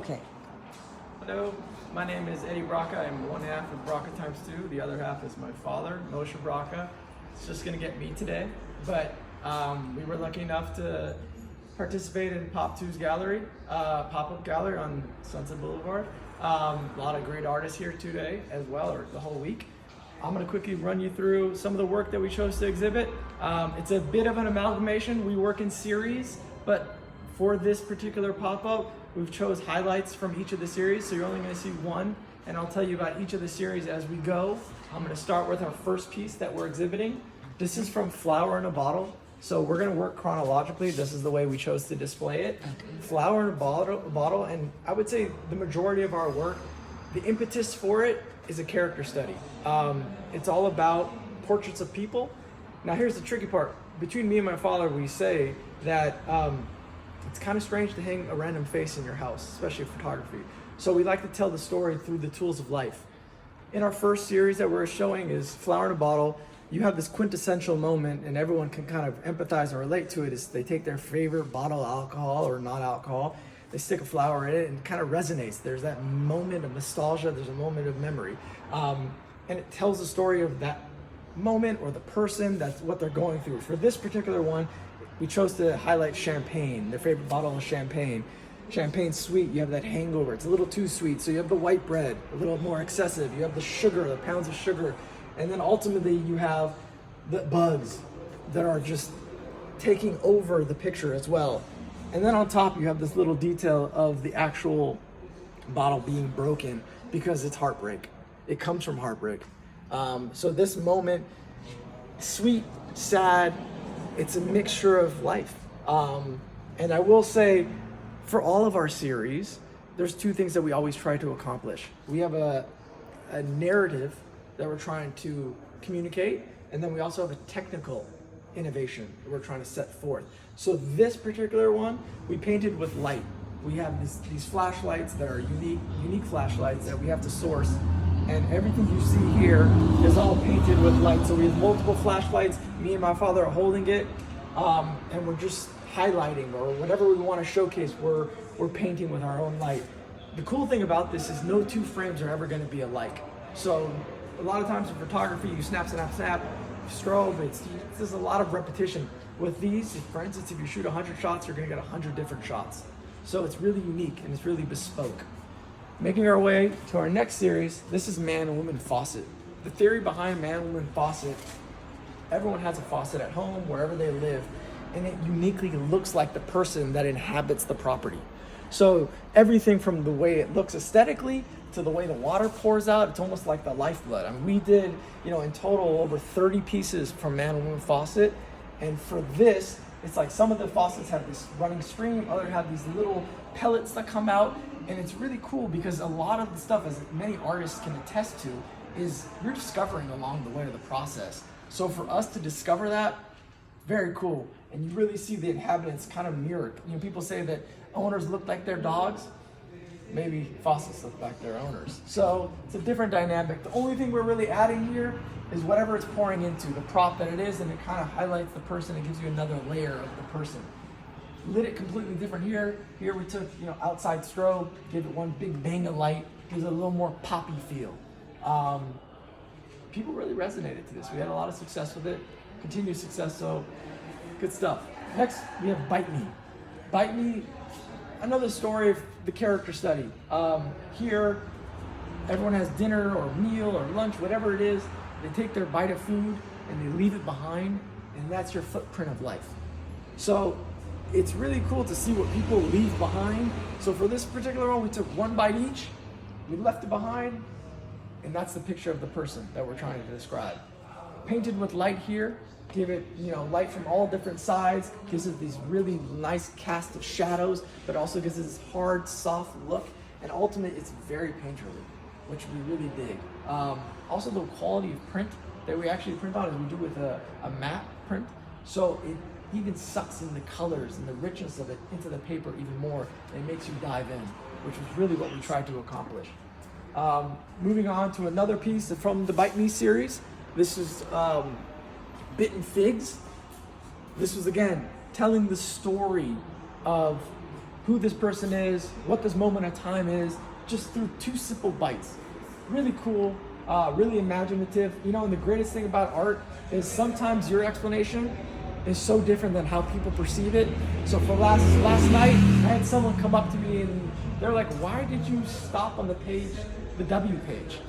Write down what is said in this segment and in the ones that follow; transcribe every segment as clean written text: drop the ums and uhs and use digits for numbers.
Okay. Hello, my name is Eddie Brakha. I'm one half of Brakhax2. The other half is my father, Moshe Brakha. It's just gonna get me today, but we were lucky enough to participate in Pop2's gallery, pop-up gallery on Sunset Boulevard. A lot of great artists here today as well, or the whole week. I'm gonna quickly run you through some of the work that we chose to exhibit. It's a bit of an amalgamation. We work in series, but for this particular pop-up, we've chose highlights from each of the series, so you're only gonna see one, and I'll tell you about each of the series as we go. I'm gonna start with our first piece that we're exhibiting. This is from Flower in a Bottle. So we're gonna work chronologically. This is the way we chose to display it. Flower in a bottle, and I would say the majority of our work, the impetus for it is a character study. It's all about portraits of people. Now here's the tricky part. Between me and my father, we say that it's kind of strange to hang a random face in your house, especially photography. So we like to tell the story through the tools of life. In our first series that we're showing is Flower in a Bottle. You have this quintessential moment, and everyone can kind of empathize and relate to it, is they take their favorite bottle of alcohol or not alcohol, they stick a flower in it, and it kind of resonates. There's that moment of nostalgia, there's a moment of memory. And it tells the story of that moment or the person, that's what they're going through. For this particular one, we chose to highlight champagne, their favorite bottle of champagne. Champagne's sweet, you have that hangover, it's a little too sweet, so you have the white bread, a little more excessive, you have the sugar, the pounds of sugar, and then ultimately you have the bugs that are just taking over the picture as well. And then on top you have this little detail of the actual bottle being broken because it's heartbreak. It comes from heartbreak. So this moment, sweet, sad, it's a mixture of life. And I will say, for all of our series, there's two things that we always try to accomplish. We have a narrative that we're trying to communicate, and then we also have a technical innovation that we're trying to set forth. So this particular one, we painted with light. We have these flashlights that are unique flashlights that we have to source, and everything you see here is all painted with light. So we have multiple flashlights, me and my father are holding it, and we're just highlighting, or whatever we want to showcase, we're painting with our own light. The cool thing about this is no two frames are ever going to be alike. So a lot of times in photography, you snap, strobe, there's a lot of repetition. With these, for instance, if you shoot 100 shots, you're gonna get 100 different shots. So it's really unique and it's really bespoke. Making our way to our next series, this is Man and Woman Faucet. The theory behind Man and Woman Faucet, everyone has a faucet at home, wherever they live, and it uniquely looks like the person that inhabits the property. So everything from the way it looks aesthetically to the way the water pours out, it's almost like the lifeblood. I mean, we did, in total over 30 pieces from Man and Woman Faucet. And for this, it's like some of the faucets have this running stream, others have these little pellets that come out. And it's really cool because a lot of the stuff, as many artists can attest to, is you're discovering along the way of the process. So for us to discover that, very cool. And you really see the inhabitants kind of mirrored. People say that owners look like their dogs. Maybe faucets look like their owners. So it's a different dynamic. The only thing we're really adding here is whatever it's pouring into, the prop that it is, and it kind of highlights the person and gives you another layer of the person. Lit it completely different here. Here we took, outside strobe, gave it one big bang of light, gives it a little more poppy feel. People really resonated to this. We had a lot of success with it, continued success, so good stuff. Next, we have Bite Me. Bite Me, another story of the character study. Here, everyone has dinner or meal or lunch, whatever it is. They take their bite of food and they leave it behind, and that's your footprint of life. So it's really cool to see what people leave behind. So for this particular one, we took one bite each, we left it behind, and that's the picture of the person that we're trying to describe. Painted with light here, give it, light from all different sides, gives it these really nice cast of shadows, but also gives it this hard, soft look, and ultimately it's very painterly, which we really dig. Also the quality of print that we actually print on is we do with a matte print, so it even sucks in the colors and the richness of it into the paper even more, and it makes you dive in, which is really what we tried to accomplish. Moving on to another piece from the Bite Me series. This is Bitten Figs. This was, again, telling the story of who this person is, what this moment of time is, just through 2 simple bites. Really cool, really imaginative. You know, and the greatest thing about art is sometimes your explanation is so different than how people perceive it. So for last night, I had someone come up to me and they're like, why did you stop on the page, the W page?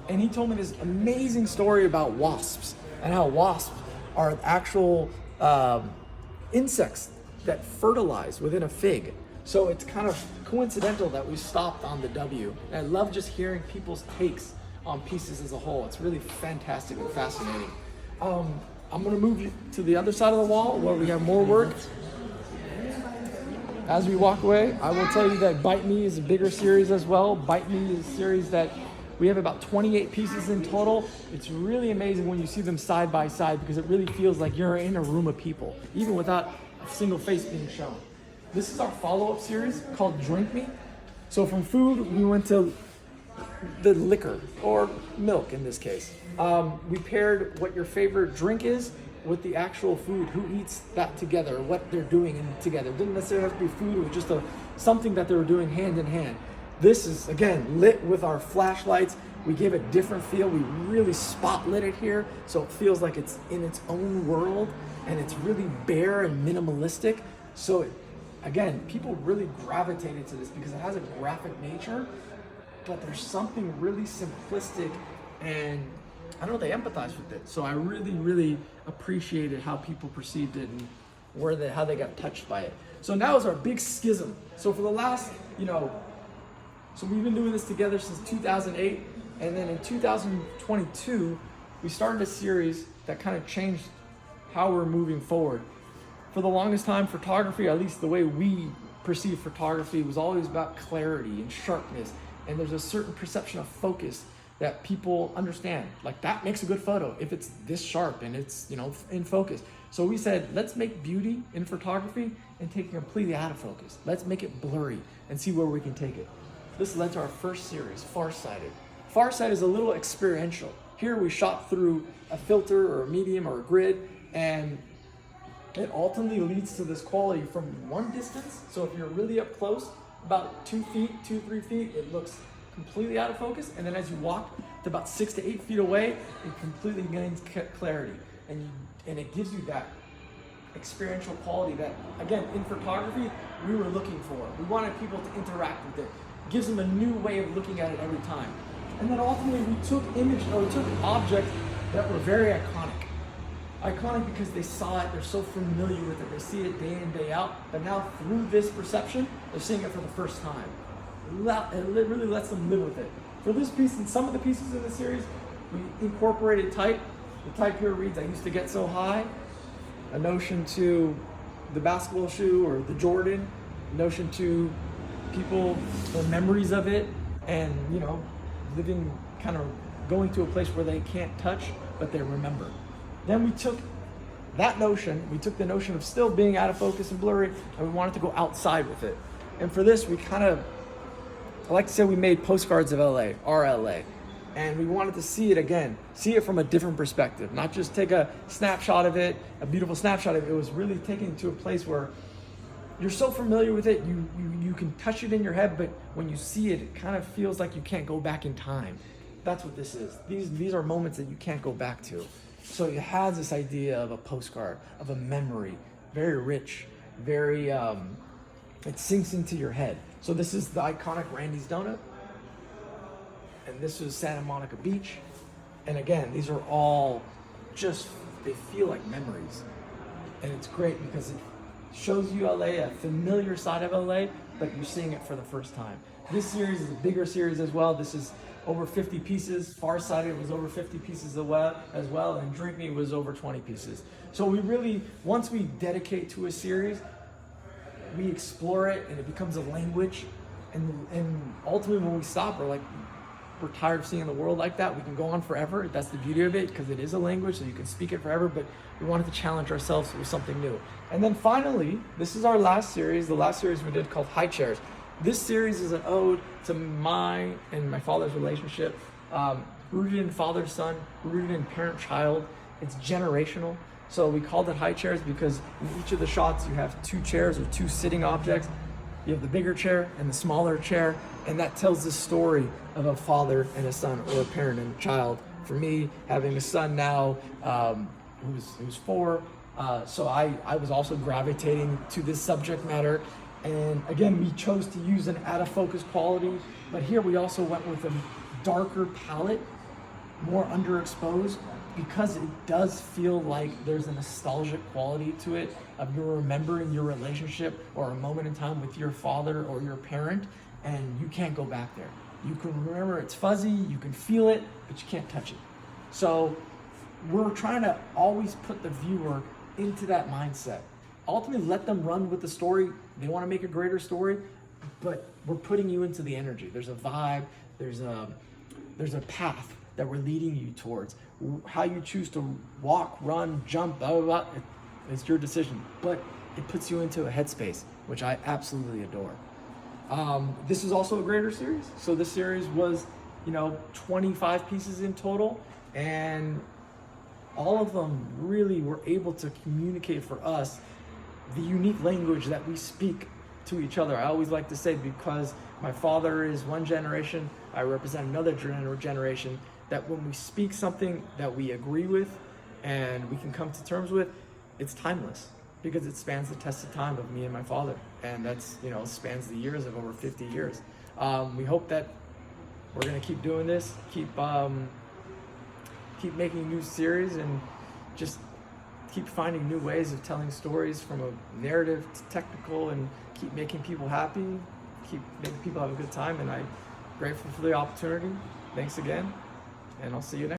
And he told me this amazing story about wasps and how wasps are actual insects that fertilize within a fig. So it's kind of coincidental that we stopped on the W. And I love just hearing people's takes on pieces as a whole. It's really fantastic and fascinating. I'm gonna move you to the other side of the wall where we have more work. As we walk away, I will tell you that Bite Me is a bigger series as well. Bite Me is a series that we have about 28 pieces in total. It's really amazing when you see them side by side because it really feels like you're in a room of people, even without a single face being shown. This is our follow-up series called Drink Me. So from food, we went to the liquor, or milk in this case. We paired what your favorite drink is with the actual food, who eats that together, what they're doing together. It didn't necessarily have to be food, it was just something that they were doing hand in hand. This is, again, lit with our flashlights. We gave it a different feel. We really spotlit it here, so it feels like it's in its own world, and it's really bare and minimalistic. So, again, people really gravitated to this because it has a graphic nature, but there's something really simplistic, and I don't know, they empathize with it. So I really, really appreciated how people perceived it and how they got touched by it. So now is our big schism. So for the last, so we've been doing this together since 2008, and then in 2022, we started a series that kind of changed how we're moving forward. For the longest time, photography, at least the way we perceive photography, was always about clarity and sharpness, and there's a certain perception of focus that people understand. Like, that makes a good photo if it's this sharp and it's, in focus. So we said, let's make beauty in photography and take it completely out of focus. Let's make it blurry and see where we can take it. This led to our first series, Farsighted. Farsighted is a little experiential. Here we shot through a filter or a medium or a grid, and it ultimately leads to this quality from one distance. So if you're really up close, about 2 feet, 3 feet, it looks completely out of focus. And then as you walk to about 6 to 8 feet away, it completely gains clarity. And it gives you that experiential quality that, again, in photography, we were looking for. We wanted people to interact with it. It gives them a new way of looking at it every time. And then ultimately we took objects that were very iconic. Iconic because they saw it, they're so familiar with it, they see it day in, day out, but now through this perception, they're seeing it for the first time. It really lets them live with it. For this piece and some of the pieces in the series, we incorporated type. The type here reads, "I used to get so high," a notion to the basketball shoe or the Jordan, a notion to people, their memories of it, and living, kind of going to a place where they can't touch, but they remember. Then we took that notion, we took the notion of still being out of focus and blurry, and we wanted to go outside with it. And for this, I like to say we made postcards of LA, our LA. And we wanted to see it again, see it from a different perspective, not just take a snapshot of it, a beautiful snapshot of it. It was really taken to a place where you're so familiar with it, you can touch it in your head, but when you see it, it kind of feels like you can't go back in time. That's what this is. These are moments that you can't go back to. So it has this idea of a postcard, of a memory, very rich, very, it sinks into your head. So this is the iconic Randy's Donut, and this is Santa Monica Beach. And again, these are all they feel like memories. And it's great because it shows you LA, a familiar side of LA, but you're seeing it for the first time. This series is a bigger series as well. This is over 50 pieces. Farsighted was over 50 pieces as well, and Drink Me was over 20 pieces. So we really, once we dedicate to a series, we explore it and it becomes a language. And ultimately when we stop, we're tired of seeing the world like that. We can go on forever. That's the beauty of it, because it is a language, so you can speak it forever, but we wanted to challenge ourselves with something new. And then finally, this is our last series, the last series we did called High Chairs. This series is an ode to my and my father's relationship, rooted in father-son, rooted in parent-child. It's generational. So we called it High Chairs because in each of the shots you have 2 chairs or 2 sitting objects You have the bigger chair and the smaller chair, and that tells the story of a father and a son, or a parent and a child. For me, having a son now who's 4, so I was also gravitating to this subject matter. And again, we chose to use an out-of-focus quality, but here we also went with a darker palette, more underexposed, because it does feel like there's a nostalgic quality to it of you remembering your relationship or a moment in time with your father or your parent, and you can't go back there. You can remember it's fuzzy, you can feel it, but you can't touch it. So we're trying to always put the viewer into that mindset. Ultimately, let them run with the story. They want to make a greater story, but we're putting you into the energy. There's a vibe, there's a path that we're leading you towards. How you choose to walk, run, jump, blah, blah, blah, it's your decision. But it puts you into a headspace, which I absolutely adore. This is also a greater series. So this series was, 25 pieces in total, and all of them really were able to communicate for us the unique language that we speak to each other. I always like to say, because my father is one generation, I represent another generation, that when we speak something that we agree with and we can come to terms with, it's timeless, because it spans the test of time of me and my father. And that's, spans the years of over 50 years. We hope that we're gonna keep doing this, keep making new series, and just keep finding new ways of telling stories from a narrative to technical, and keep making people happy, keep making people have a good time. And I'm grateful for the opportunity. Thanks again, and I'll see you next time.